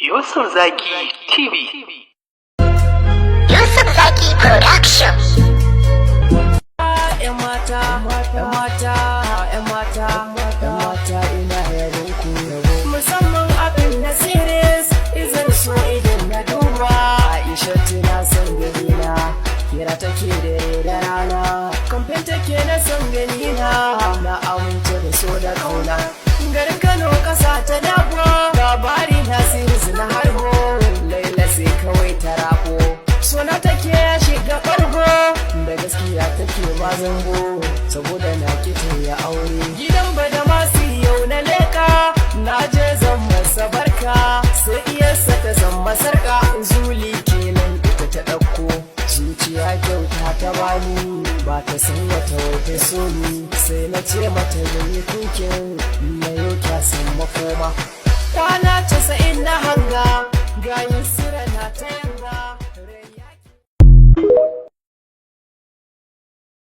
Yusuf Zaki TV. Yusuf Zaki Production. ‘Yan mata ina yabon ku musamman abin na series izar so idan na duba Aisha tana son ganina kira take da rana kamfen take na son ganina na amince da so da kauna garin Kano kasa ta dabo labari na series na harbo Laila sai kawai ta rabo sona take ya shiga farko da gaskiya take ba zango saboda na kita ya aure gidan bada masu yau na leka na je zan masa barka sai iyarsa ta zama sarka zuli kenan ita ta ɗauko zuciya kyauta ta bani ba ta san wata wata so ni sai na ce mata yi tukin na yau kya san makoma kwana 90 na hanga gayin